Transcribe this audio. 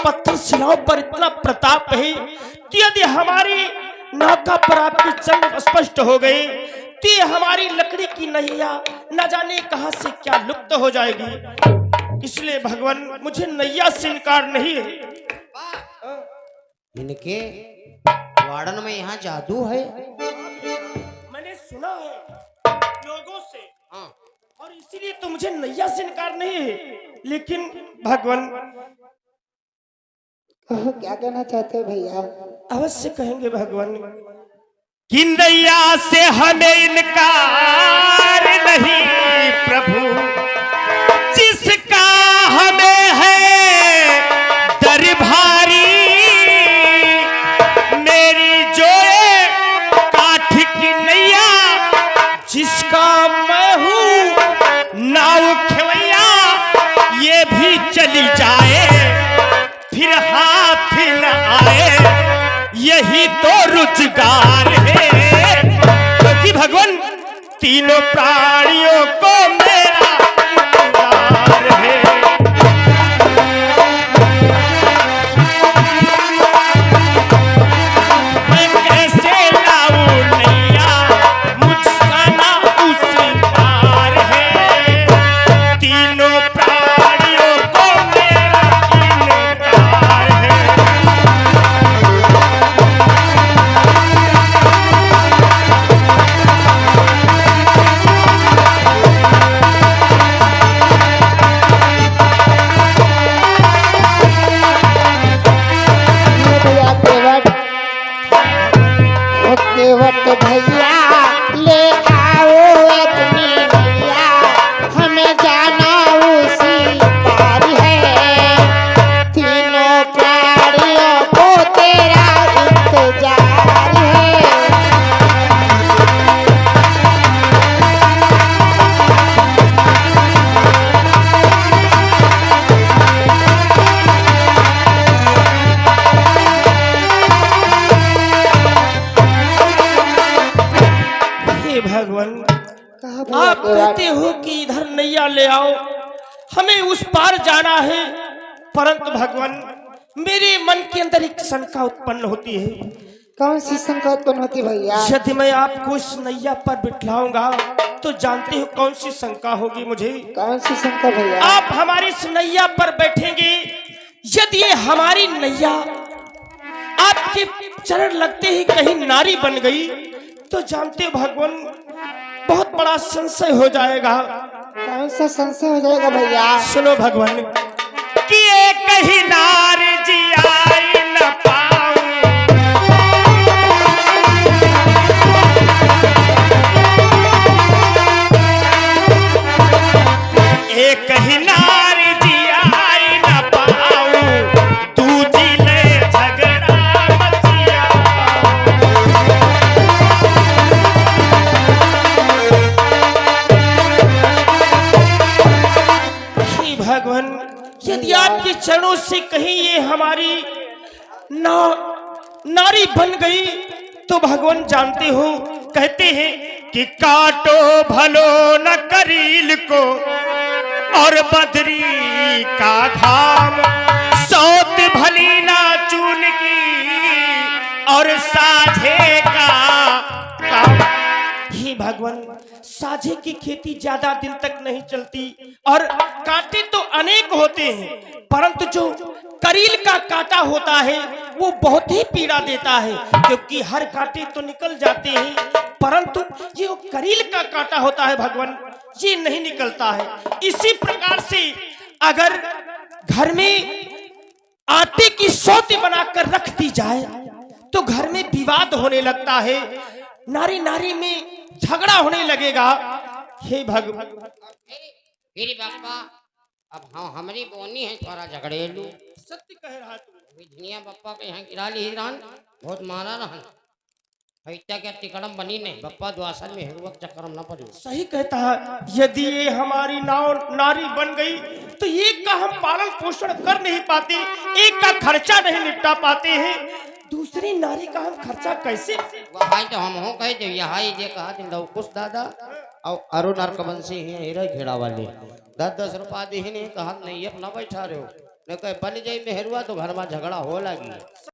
पत्थर शिलाओं पर इतना प्रताप है कि यदि हमारी नौका पर आपकी चंड स्पष्ट हो गए तो ये हमारी लकड़ी की नैया न जाने कहां से क्या लुप्त हो जाएगी। इसलिए भगवान मुझे नैया से इनकार नहीं है। इनके वार्डन में यहाँ जादू है, मैंने सुना है लोगों से। हाँ। और इसीलिए तो मुझे नैया से इनकार नहीं है। लेकिन भगवान क्या कहना चाहते हो भैया? अवश्य कहेंगे भगवान कि नैया से हमें इनकार नहीं प्रभु, जिसका हमें है दर भारी। मेरी जो काठ की नैया जिसका मैं हूँ नाव खेवैया, ये भी चली जाए फिर हाथ न आए, यही तो रोजगार है। क्योंकि भगवान तीनों प्राणियों को मेरा इंतजार है। मैं कैसे लाऊं नैया, मुझसा ना उस पार है। तीनों प्राणियों को मेरा इंतजार है। भैया केवट भैया ले आओ अपनी नैया, हमें जाना उसी पार है। तीनों प्राणियों को तेरा इंतजार है। हे भगवान, कहा भैया आप केवट? कहते हो कि इधर नैया ले आओ, हमें उस पार जाना है। परंतु भगवान मेरे मन के अंदर एक शंका उत्पन्न होती है। कौन सी शंका उत्पन्न होती भैया? यदि मैं आपको इस नैया पर बिठलाऊंगा तो जानते हो कौन सी शंका होगी मुझे। कौन सी शंका भैया? आप हमारी इस नैया पर बैठेंगे, यदि ये हमारी नैया आपके चरण लगते ही कहीं नारी बन गई तो जानते हो भगवान बहुत बड़ा संशय हो जाएगा। कौन सा संशय हो जाएगा भैया? सुनो भगवान कि ये कहीं नार जियाई न पाऊं, एक कहीं नार जियाई न पाऊं, दूजी ले झगड़ा मचिया। हे भगवान यदि आपके चरणों से कहीं ये हमारी नारी बन गई तो भगवान जानते हो कहते हैं कि काटो भलो न करील को और बदरी का घाम, सौत भली ना चून की और साझे का काम। हे भगवान साझे की खेती ज्यादा दिन तक नहीं चलती और कांटे तो अनेक होते हैं, परंतु जो करील का कांटा होता है वो बहुत ही पीड़ा देता है। क्योंकि हर कांटे तो निकल जाते हैं, परंतु जो करील का कांटा होता है भगवान ये नहीं निकलता है। इसी प्रकार से अगर घर में आटे की सौती बनाकर रख दी जाए तो घर में विवाद होने लगता है, नारी नारी में झगड़ा होने लगेगा। हे भगवान फिर बापा अब हाँ हमारी बोनी है थोड़ा झगड़ेलू। सत्य कह रहा तू। दुनिया बप्पा के यहाँ गिरा ली हिरान बहुत मारा रहन इतना क्या टिकड़म बनी नहीं बप्पा द्वासन में हिरुवक चक्रम न पड़े। सही कहता है, यदि ये हमारी नारी बन गई तो एक का हम पालन पोषण कर नहीं पाते, एक का खर्चा नहीं निपटा पाते हैं, दूसरी नारी का हम खर्चा कैसे? वहाँ तो हम हो कहे थे यहाँ ये कहा दिन लवकुश दादा और अरुण अर्कवंशी हैं हीरा घेड़ा वाले 10-10 रुपया दी नहीं कहा नहीं अपना बैठा रहे हो न कहे बन जाई मेहरुआ तो घर में झगड़ा हो लगी